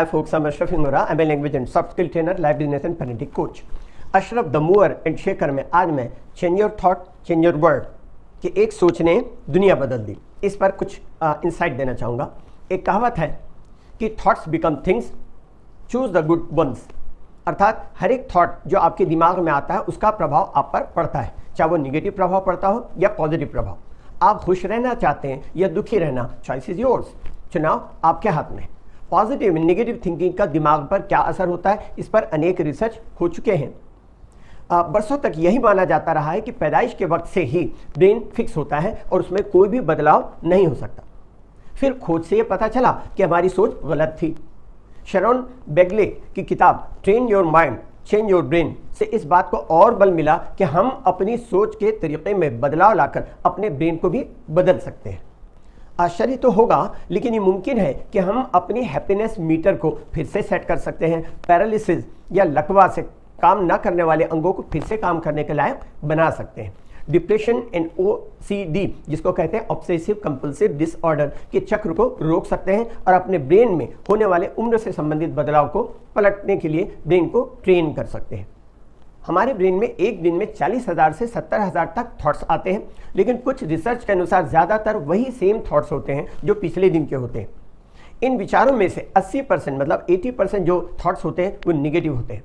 Hi folks, I'm Ashraf Nura. I'm a language and soft skill trainer, life business and parenting coach. Ashraf the mover and shaker में आज मैं change your thought change your world कि एक सोच ने दुनिया बदल दी, इस पर कुछ इंसाइट देना चाहूँगा। एक कहावत है कि thoughts become things, choose the good ones. अर्थात हर एक थॉट जो आपके दिमाग में आता है उसका प्रभाव आप पर पड़ता है, चाहे वो निगेटिव प्रभाव पड़ता हो या पॉजिटिव प्रभाव। आप खुश रहना चाहते हैं या दुखी रहना, चॉइस इज योर्स, चुनाव आपके हाथ में। पॉजिटिव नेगेटिव थिंकिंग का दिमाग पर क्या असर होता है, इस पर अनेक रिसर्च हो चुके हैं। बरसों तक यही माना जाता रहा है कि पैदाइश के वक्त से ही ब्रेन फिक्स होता है और उसमें कोई भी बदलाव नहीं हो सकता। फिर खोज से ये पता चला कि हमारी सोच गलत थी। शरॉन बेगले की किताब train your mind change your brain से इस बात को और बल मिला कि हम अपनी सोच के तरीके में बदलाव लाकर अपने ब्रेन को भी बदल सकते हैं। आश्चर्य तो होगा, लेकिन ये मुमकिन है कि हम अपनी हैप्पीनेस मीटर को फिर से सेट कर सकते हैं। पैरालिसिस या लकवा से काम ना करने वाले अंगों को फिर से काम करने के लायक बना सकते हैं। डिप्रेशन एंड OCD, जिसको कहते हैं ऑब्सेसिव कंपल्सिव डिसऑर्डर, के चक्र को रोक सकते हैं और अपने ब्रेन में होने वाले उम्र से संबंधित बदलाव को पलटने के लिए ब्रेन को ट्रेन कर सकते हैं। हमारे ब्रेन में एक दिन में 40,000 से 70,000 तक थॉट्स आते हैं, लेकिन कुछ रिसर्च के अनुसार ज़्यादातर वही सेम थॉट्स होते हैं जो पिछले दिन के होते हैं। इन विचारों में से 80% मतलब 80% जो थॉट्स होते हैं वो निगेटिव होते हैं।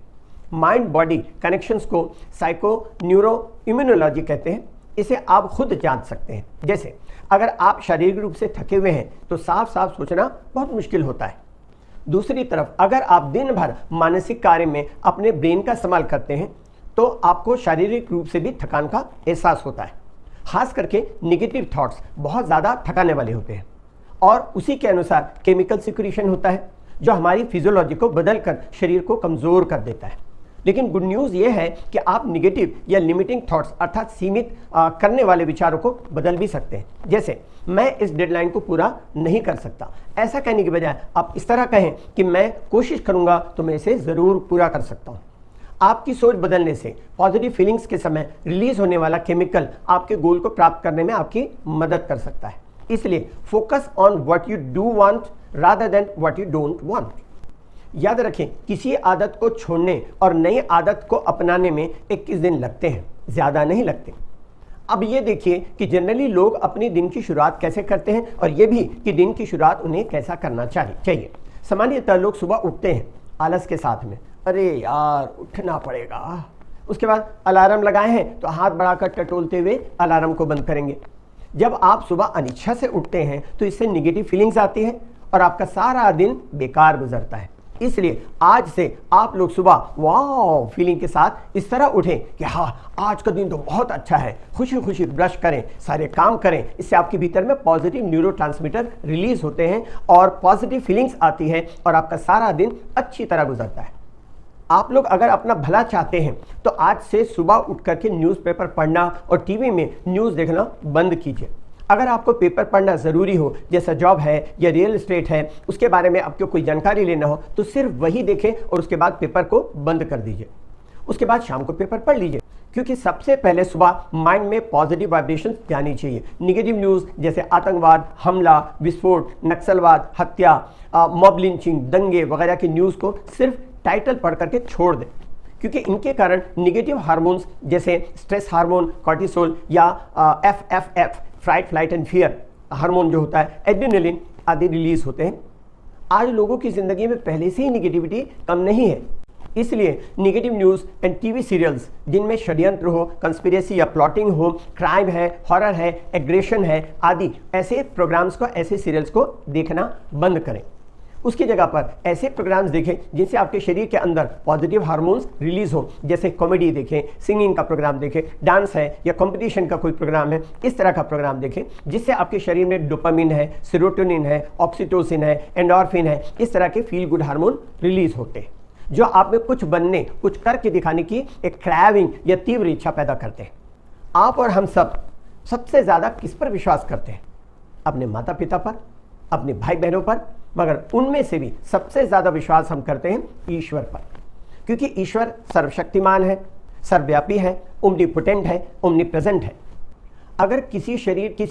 माइंड बॉडी कनेक्शंस को साइको न्यूरो इम्यूनोलॉजी कहते हैं। इसे आप खुद जांच सकते हैं। जैसे अगर आप शारीरिक रूप से थके हुए हैं तो साफ साफ सोचना बहुत मुश्किल होता है। दूसरी तरफ अगर आप दिन भर मानसिक कार्य में अपने ब्रेन का इस्तेमाल करते हैं तो आपको शारीरिक रूप से भी थकान का एहसास होता है। खास करके निगेटिव थॉट्स बहुत ज़्यादा थकाने वाले होते हैं और उसी के अनुसार केमिकल सिक्रीशन होता है जो हमारी फिजियोलॉजी को बदलकर शरीर को कमज़ोर कर देता है। लेकिन गुड न्यूज़ ये है कि आप निगेटिव या लिमिटिंग थॉट्स अर्थात सीमित करने वाले विचारों को बदल भी सकते हैं। जैसे मैं इस डेडलाइन को पूरा नहीं कर सकता, ऐसा कहने की बजाय आप इस तरह कहें कि मैं कोशिश करूंगा तो मैं इसे ज़रूर पूरा कर सकता हूं। आपकी सोच बदलने से पॉजिटिव फीलिंग्स के समय रिलीज होने वाला केमिकल आपके गोल को प्राप्त करने में आपकी मदद कर सकता है। इसलिए focus on what you do want rather than what you don't want. याद रखें, किसी आदत को छोड़ने और नई आदत को अपनाने में 21 दिन लगते हैं, ज़्यादा नहीं लगते। अब ये देखिए कि जनरली लोग अपनी दिन की शुरुआत कैसे करते हैं और ये भी कि दिन की शुरुआत उन्हें कैसा करना चाहिए। सामान्यतः लोग सुबह उठते हैं आलस के साथ में, अरे यार उठना पड़ेगा। उसके बाद अलार्म लगाए हैं तो हाथ बढ़ाकर टटोलते हुए अलार्म को बंद करेंगे। जब आप सुबह अनिच्छा से उठते हैं तो इससे निगेटिव फीलिंग्स आती है और आपका सारा दिन बेकार गुजरता है। इसलिए आज से आप लोग सुबह वाह फीलिंग के साथ इस तरह उठें कि हाँ आज का दिन तो बहुत अच्छा है, खुशी खुशी ब्रश करें, सारे काम करें। इससे आपके भीतर में पॉजिटिव न्यूरोट्रांसमीटर रिलीज होते हैं और पॉजिटिव फीलिंग्स आती है और आपका सारा दिन अच्छी तरह गुजरता है। आप लोग अगर अपना भला चाहते हैं तो आज से सुबह उठ करके न्यूज़पेपर पढ़ना और टीवी में न्यूज़ देखना बंद कीजिए। अगर आपको पेपर पढ़ना ज़रूरी हो, जैसा जॉब है या रियल एस्टेट है, उसके बारे में आपको कोई जानकारी लेना हो तो सिर्फ वही देखें और उसके बाद पेपर को बंद कर दीजिए। उसके बाद शाम को पेपर पढ़ लीजिए, क्योंकि सबसे पहले सुबह माइंड में पॉजिटिव वाइब्रेशन जानी चाहिए। निगेटिव न्यूज़ जैसे आतंकवाद, हमला, विस्फोट, नक्सलवाद, हत्या, मॉब लिंचिंग, दंगे वगैरह की न्यूज़ को सिर्फ टाइटल पढ़ करके छोड़ दें, क्योंकि इनके कारण निगेटिव हार्मोन्स जैसे स्ट्रेस हार्मोन, कॉर्टिसोल या FFF fright flight and fear hormone जो होता है, एड्रेनलिन आदि रिलीज होते हैं। आज लोगों की ज़िंदगी में पहले से ही निगेटिविटी कम नहीं है, इसलिए negative news and TV serials जिनमें षड्यंत्र हो, कंस्पिरेसी या प्लॉटिंग हो, क्राइम है, हॉरर है, एग्रेशन है आदि, ऐसे प्रोग्राम्स को, ऐसे सीरियल्स को देखना बंद करें। उसकी जगह पर ऐसे प्रोग्राम्स देखें जिनसे आपके शरीर के अंदर पॉजिटिव हार्मोन्स रिलीज हो। जैसे कॉमेडी देखें, सिंगिंग का प्रोग्राम देखें, डांस है या कंपटीशन का कोई प्रोग्राम है, इस तरह का प्रोग्राम देखें जिससे आपके शरीर में डोपामिन है, सेरोटोनिन है, ऑक्सीटोसिन है, एंडोर्फिन है, इस तरह के फील गुड हार्मोन रिलीज होते हैं जो आप में कुछ बनने, कुछ करके दिखाने की एक क्रेविंग या तीव्र इच्छा पैदा करते हैं। आप और हम सब सबसे ज़्यादा किस पर विश्वास करते हैं? अपने माता पिता पर, अपने भाई बहनों पर, मगर उनमें से भी सबसे ज़्यादा विश्वास हम करते हैं ईश्वर पर, क्योंकि ईश्वर सर्वशक्तिमान है, सर्वव्यापी है, ओमनीपोटेंट है, ओमनीप्रेजेंट है। अगर किसी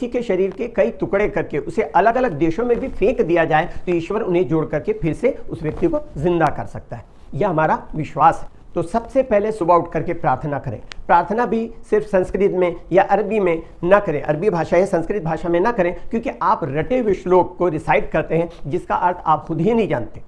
के शरीर के कई टुकड़े करके उसे अलग अलग देशों में भी फेंक दिया जाए तो ईश्वर उन्हें जोड़ करके फिर से उस व्यक्ति को जिंदा कर सकता है। यह हमारा विश्वास है। तो सबसे पहले सुबह उठ करके प्रार्थना करें। प्रार्थना भी सिर्फ संस्कृत में या अरबी में ना करें, अरबी भाषा या संस्कृत भाषा में ना करें, क्योंकि आप रटे हुए श्लोक को रिसाइट करते हैं जिसका अर्थ आप खुद ही नहीं जानते,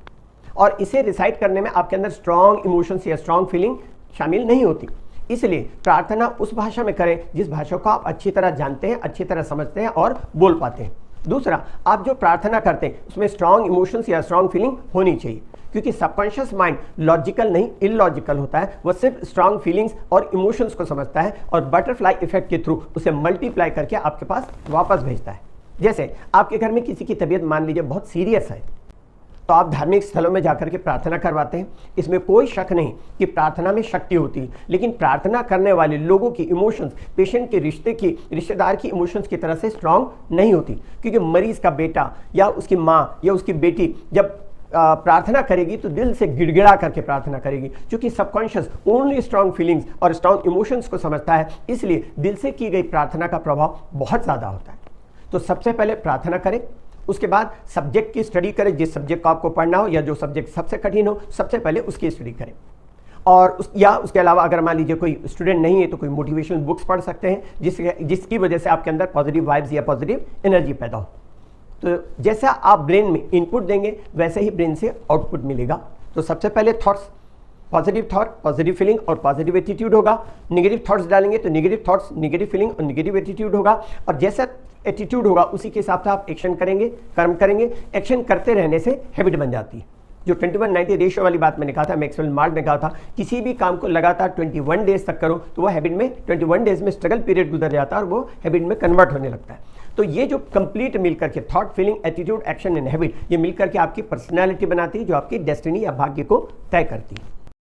और इसे रिसाइट करने में आपके अंदर स्ट्रॉन्ग इमोशंस या स्ट्रॉन्ग फीलिंग शामिल नहीं होती। इसलिए प्रार्थना उस भाषा में करें जिस भाषा को आप अच्छी तरह जानते हैं, अच्छी तरह समझते हैं और बोल पाते हैं। दूसरा, आप जो प्रार्थना करते हैं उसमें स्ट्रॉन्ग इमोशंस या स्ट्रॉन्ग फीलिंग होनी चाहिए, क्योंकि सबकॉन्शियस माइंड लॉजिकल नहीं इलॉजिकल होता है। वह सिर्फ स्ट्रॉन्ग फीलिंग्स और इमोशंस को समझता है और बटरफ्लाई इफेक्ट के थ्रू उसे मल्टीप्लाई करके आपके पास वापस भेजता है। जैसे आपके घर में किसी की तबीयत मान लीजिए बहुत सीरियस है, तो आप धार्मिक स्थलों में जाकर के प्रार्थना करवाते हैं। इसमें कोई शक नहीं कि प्रार्थना में शक्ति होती है, लेकिन प्रार्थना करने वाले लोगों की इमोशंस पेशेंट के रिश्तेदार की इमोशंस की तरह से स्ट्रांग नहीं होती, क्योंकि मरीज का बेटा या उसकी माँ या उसकी बेटी जब प्रार्थना करेगी तो दिल से गिड़गिड़ा करके प्रार्थना करेगी, क्योंकि सबकॉन्शियस ओनली स्ट्रांग फीलिंग्स और स्ट्रांग इमोशंस को समझता है। इसलिए दिल से की गई प्रार्थना का प्रभाव बहुत ज़्यादा होता है। तो सबसे पहले प्रार्थना करें, उसके बाद सब्जेक्ट की स्टडी करें। जिस सब्जेक्ट को आपको पढ़ना हो या जो सब्जेक्ट सबसे कठिन हो, सबसे पहले उसकी स्टडी करें। और उसके अलावा अगर मान लीजिए कोई स्टूडेंट नहीं है तो कोई मोटिवेशनल बुक्स पढ़ सकते हैं जिसकी वजह से आपके अंदर पॉजिटिव वाइब्स या पॉजिटिव एनर्जी पैदा हो। तो जैसा आप ब्रेन में इनपुट देंगे वैसे ही ब्रेन से आउटपुट मिलेगा। तो सबसे पहले thoughts, positive thought, positive feeling और पॉजिटिव एटीट्यूड होगा। नेगेटिव थॉट्स डालेंगे तो नेगेटिव थॉट्स, नेगेटिव फीलिंग और नेगेटिव एटीट्यूड होगा। और जैसा एटीट्यूड होगा उसी के हिसाब से आप एक्शन करेंगे, कर्म करेंगे। एक्शन करते रहने से हैबिट बन जाती है। जो 21-90 रेशियो वाली बात मैंने कहा था, मैक्सवेल मार्क ने कहा था, किसी भी काम को लगातार 21 डेज तक करो तो वो हैबिट में 21 डेज में स्ट्रगल पीरियड गुजर जाता है और वो हैबिट में कन्वर्ट होने लगता है। तो ये जो कंप्लीट मिलकर के thought, feeling, attitude, action and habit, ये मिलकर के आपकी पर्सनैलिटी बनाती है, जो आपकी डेस्टिनी या भाग्य को तय करती है।